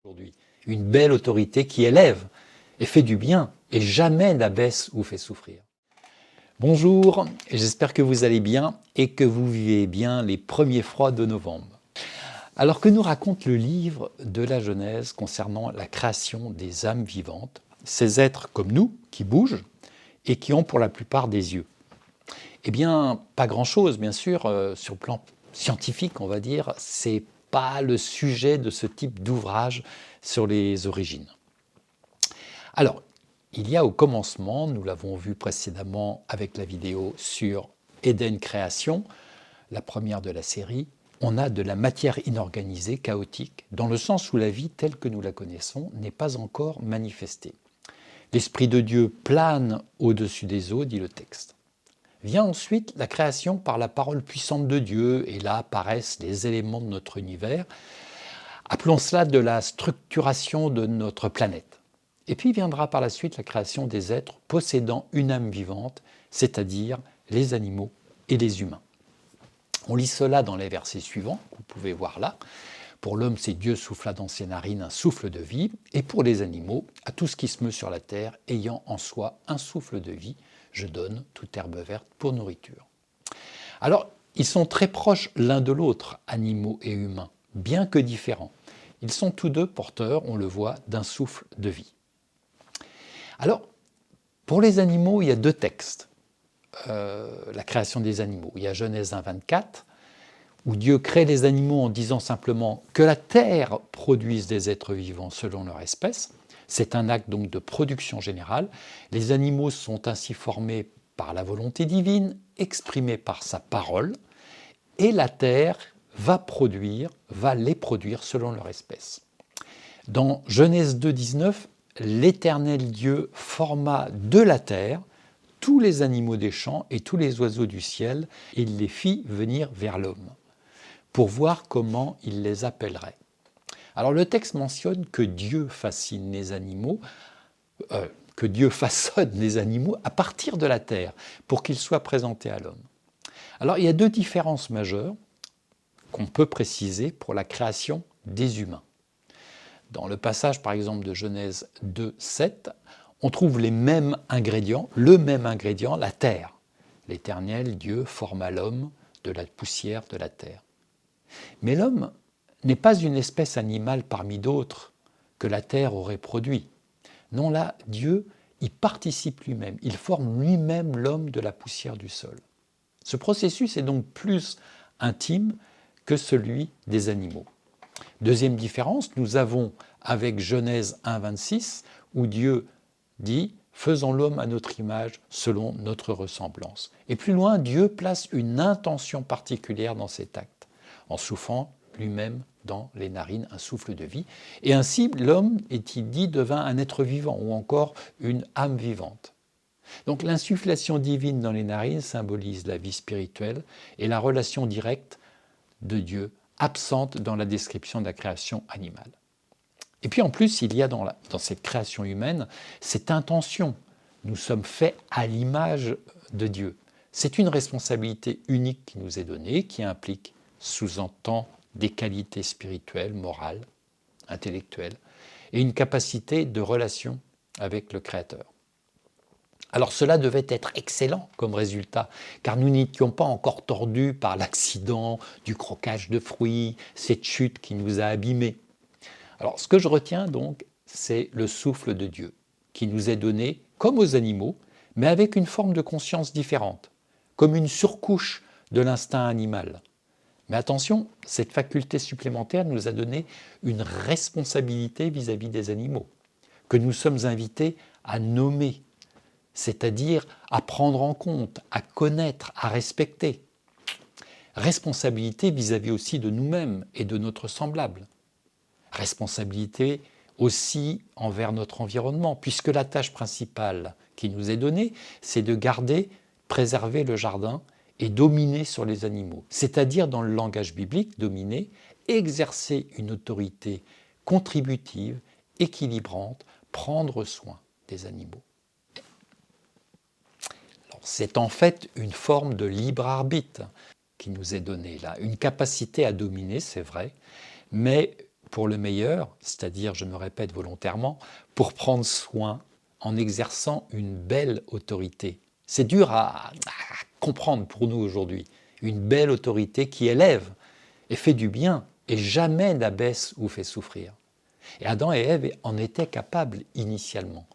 aujourd'hui. Une belle autorité qui élève et fait du bien et jamais n'abaisse ou fait souffrir. Bonjour, j'espère que vous allez bien et que vous vivez bien les premiers froids de novembre. Alors que nous raconte le livre de la Genèse concernant la création des âmes vivantes, ces êtres comme nous qui bougent et qui ont pour la plupart des yeux? Eh bien, pas grand-chose, bien sûr, sur le plan scientifique, on va dire, c'est pas le sujet de ce type d'ouvrage sur les origines. Alors, il y a au commencement, nous l'avons vu précédemment avec la vidéo sur Éden Création, la première de la série, on a de la matière inorganisée, chaotique, dans le sens où la vie telle que nous la connaissons n'est pas encore manifestée. L'Esprit de Dieu plane au-dessus des eaux, dit le texte. Vient ensuite la création par la parole puissante de Dieu, et là apparaissent les éléments de notre univers. Appelons cela de la structuration de notre planète. Et puis viendra par la suite la création des êtres possédant une âme vivante, c'est-à-dire les animaux et les humains. On lit cela dans les versets suivants, que vous pouvez voir là. Pour l'homme, c'est Dieu souffla dans ses narines un souffle de vie, et pour les animaux, à tout ce qui se meut sur la terre, ayant en soi un souffle de vie, je donne toute herbe verte pour nourriture. Alors, ils sont très proches l'un de l'autre, animaux et humains, bien que différents. Ils sont tous deux porteurs, on le voit, d'un souffle de vie. Alors, pour les animaux, il y a deux textes. La création des animaux. Il y a Genèse 1, 24, où Dieu crée les animaux en disant simplement que la terre produise des êtres vivants selon leur espèce. C'est un acte donc de production générale. Les animaux sont ainsi formés par la volonté divine, exprimée par sa parole, et la terre va les produire selon leur espèce. Dans Genèse 2, 19, l'Éternel Dieu forma de la terre tous les animaux des champs et tous les oiseaux du ciel, et il les fit venir vers l'homme, pour voir comment il les appellerait. Alors le texte mentionne que Dieu façonne les animaux, à partir de la terre, pour qu'ils soient présentés à l'homme. Alors il y a deux différences majeures qu'on peut préciser pour la création des humains. Dans le passage par exemple de Genèse 2, 7, on trouve les mêmes ingrédients, le même ingrédient, la terre. L'Éternel Dieu forma l'homme de la poussière de la terre. Mais l'homme n'est pas une espèce animale parmi d'autres que la terre aurait produit. Non, là, Dieu y participe lui-même. Il forme lui-même l'homme de la poussière du sol. Ce processus est donc plus intime que celui des animaux. Deuxième différence, nous avons avec Genèse 1, 26, où Dieu dit « Faisons l'homme à notre image, selon notre ressemblance ». Et plus loin, Dieu place une intention particulière dans cet acte, en soufflant lui-même dans les narines un souffle de vie. Et ainsi, l'homme, est-il dit, devint un être vivant, ou encore une âme vivante. Donc l'insufflation divine dans les narines symbolise la vie spirituelle et la relation directe de Dieu, absente dans la description de la création animale. Et puis en plus, il y a dans cette création humaine cette intention. Nous sommes faits à l'image de Dieu. C'est une responsabilité unique qui nous est donnée, qui implique, sous-entend, des qualités spirituelles, morales, intellectuelles, et une capacité de relation avec le Créateur. Alors cela devait être excellent comme résultat, car nous n'étions pas encore tordus par l'accident du croquage de fruits, cette chute qui nous a abîmés. Alors ce que je retiens donc, c'est le souffle de Dieu, qui nous est donné comme aux animaux, mais avec une forme de conscience différente, comme une surcouche de l'instinct animal. Mais attention, cette faculté supplémentaire nous a donné une responsabilité vis-à-vis des animaux, que nous sommes invités à nommer, c'est-à-dire à prendre en compte, à connaître, à respecter. Responsabilité vis-à-vis aussi de nous-mêmes et de notre semblable. Responsabilité aussi envers notre environnement, puisque la tâche principale qui nous est donnée, c'est de garder, préserver le jardin et dominer sur les animaux. C'est-à-dire, dans le langage biblique, dominer, exercer une autorité contributive, équilibrante, prendre soin des animaux. C'est en fait une forme de libre arbitre qui nous est donnée là, une capacité à dominer, c'est vrai, mais pour le meilleur, c'est-à-dire, je me répète volontairement, pour prendre soin en exerçant une belle autorité. C'est dur à comprendre pour nous aujourd'hui. Une belle autorité qui élève et fait du bien et jamais n'abaisse ou fait souffrir. Et Adam et Ève en étaient capables initialement.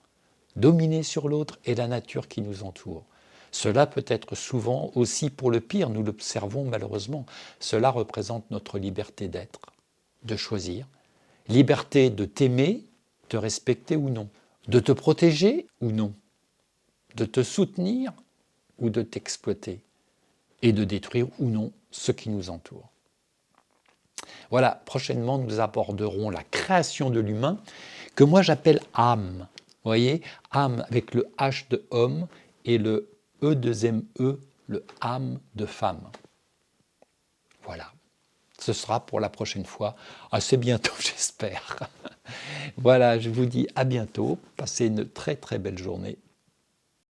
Dominer sur l'autre et la nature qui nous entoure. Cela peut être souvent aussi pour le pire, nous l'observons malheureusement. Cela représente notre liberté d'être, de choisir. Liberté de t'aimer, te respecter ou non. De te protéger ou non. De te soutenir ou de t'exploiter. Et de détruire ou non ce qui nous entoure. Voilà, prochainement nous aborderons la création de l'humain, que moi j'appelle âme. Vous voyez, âme avec le H de homme et le E2ME, le âme de femme. Voilà, ce sera pour la prochaine fois, assez bientôt j'espère. Voilà, je vous dis à bientôt, passez une très très belle journée.